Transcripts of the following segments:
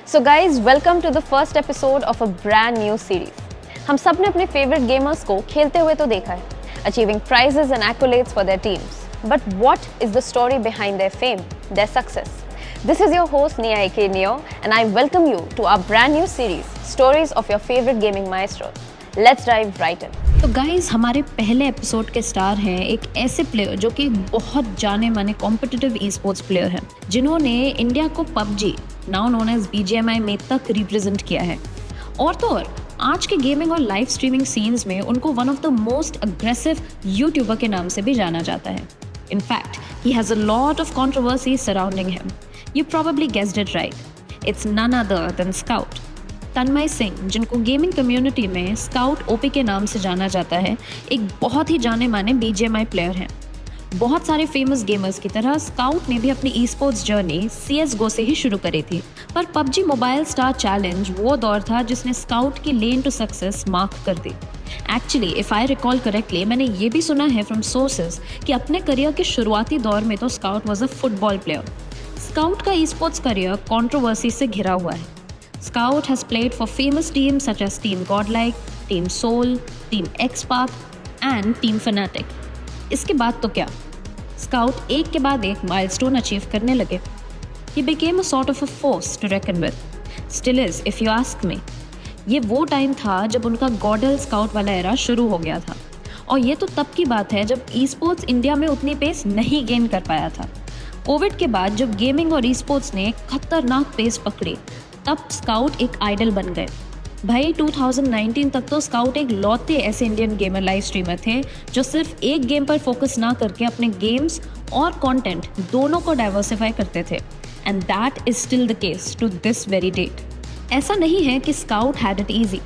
So guys, welcome to the first episode of a brand new series. हम सब ने अपने favorite gamers को खेलते हुए तो देखा है, achieving prizes and accolades for their teams. But what is the story behind their fame, their success? This is your host Nia A.K. Neo and I welcome you to our brand new series, Stories of your favorite gaming maestros. Let's dive right in. तो guys हमारे पहले episode के star हैं एक ऐसे player जो कि बहुत जाने माने कॉम्पिटिटिव ई स्पोर्ट्स प्लेयर हैं जिन्होंने इंडिया को PUBG now known as BGMI में तक रिप्रेजेंट किया है। और तो और आज के गेमिंग और लाइव स्ट्रीमिंग सीन्स में उनको one of the most aggressive YouTuber के नाम से भी जाना जाता है। In fact he has a lot of controversy surrounding him. You probably guessed it right, it's none other than Scout. Tanmay Singh, जिनको गेमिंग कम्युनिटी में स्काउट ओपी के नाम से जाना जाता है, एक बहुत ही जाने माने BGMI प्लेयर हैं। बहुत सारे फेमस गेमर्स की तरह स्काउट ने भी अपनी ई स्पोर्ट्स जर्नी CSGO से ही शुरू करी थी, पर PUBG मोबाइल स्टार चैलेंज वो दौर था जिसने स्काउट की लेन टू सक्सेस मार्क कर दी। Actually if I recall correctly, मैंने ये भी सुना है फ्रॉम सोर्सेज कि अपने करियर के शुरुआती दौर में तो scout was a football player. Scout का ई स्पोर्ट्स करियर कॉन्ट्रोवर्सी से घिरा हुआ है। Scout has played for famous teams such as Team Godlike, Team Soul, Team X-Path and Team Fnatic. इसके बाद तो क्या, Scout एक के बाद एक माइलस्टोन अचीव करने लगे। He became a sort of a force to reckon with. Still is, if you ask me. ये वो टाइम था जब उनका गॉडल स्काउट वाला एरा शुरू हो गया था, और ये तो तब की बात है जब ई स्पोर्ट्स इंडिया में उतनी पेस नहीं गेन कर पाया था। कोविड के बाद जब गेमिंग और ई स्पोर्ट्स ने खतरनाक पेस पकड़ी, तब स्काउट एक आइडल बन गए। भाई 2019 तक तो स्काउट एक लौते ऐसे इंडियन गेमर लाइव स्ट्रीमर थे जो सिर्फ एक गेम पर फोकस ना करके अपने गेम्स और कंटेंट दोनों को डाइवर्सिफाई करते थे, and that is still the case to this very date. ऐसा नहीं है कि स्काउट हैड इट ईजी,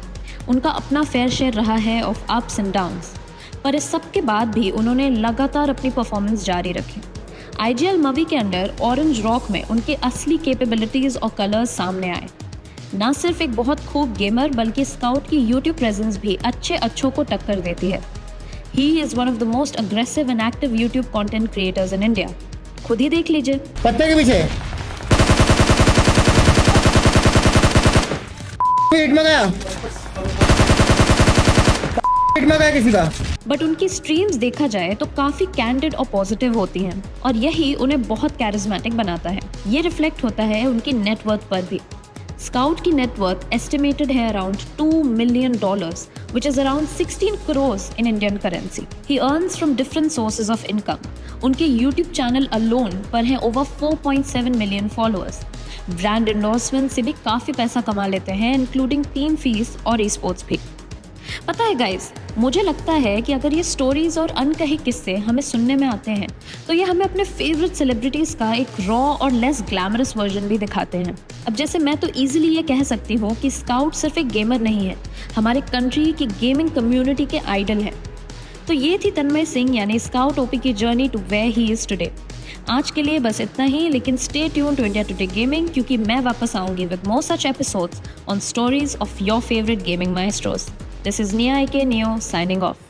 उनका अपना फेयर शेयर रहा है ऑफ अप्स एंड डाउन्स, पर इस सब के बाद भी उन्होंने लगातार अपनी परफॉर्मेंस जारी रखी। IGL मूवी के अंडर ऑरेंज रॉक में उनके असली कैपेबिलिटीज़ और कलर्स सामने आए। ना सिर्फ एक बहुत खूब गेमर, बल्कि स्काउट की यूट्यूब प्रेजेंस भी अच्छों को टक्कर देती है। He is one of the most aggressive and active YouTube content creators in India. खुद ही देख लीजिए। पत्ते के पीछे हिट में गया किसी का। बट उनकी स्ट्रीम्स देखा जाए तो काफ़ी कैंडिड और पॉजिटिव होती हैं, और यही उन्हें बहुत कैरिज्मेटिक बनाता है। ये रिफ्लेक्ट होता है उनकी नेटवर्थ पर भी। स्काउट की नेटवर्थ एस्टिमेटेड है around $2 million, which is around 16 crores in Indian currency. He earns from different sources of income. उनके यूट्यूब चैनल अलोन पर हैं over 4.7 million followers. Brand endorsement से भी काफ़ी पैसा कमा लेते हैं, इंक्लूडिंग टीम फीस और ई स्पोर्ट्स भी। पता है गाइज, मुझे लगता है कि अगर ये स्टोरीज और अनकहे किस्से हमें सुनने में आते हैं तो ये हमें अपने फेवरेट सेलिब्रिटीज़ का एक रॉ और लेस ग्लैमरस वर्जन भी दिखाते हैं। अब जैसे मैं तो इजीली ये कह सकती हूँ कि स्काउट सिर्फ एक गेमर नहीं है, हमारे कंट्री की गेमिंग कम्युनिटी के आइडल हैं। तो ये थी तन्मय सिंह यानी स्काउट ओपी की journey to where he is today. आज के लिए बस इतना ही, लेकिन stay tune to India Today gaming, क्योंकि मैं वापस आऊँगी with more such episodes on stories of your favourite gaming maestros. This is Nia A.K. Neo signing off.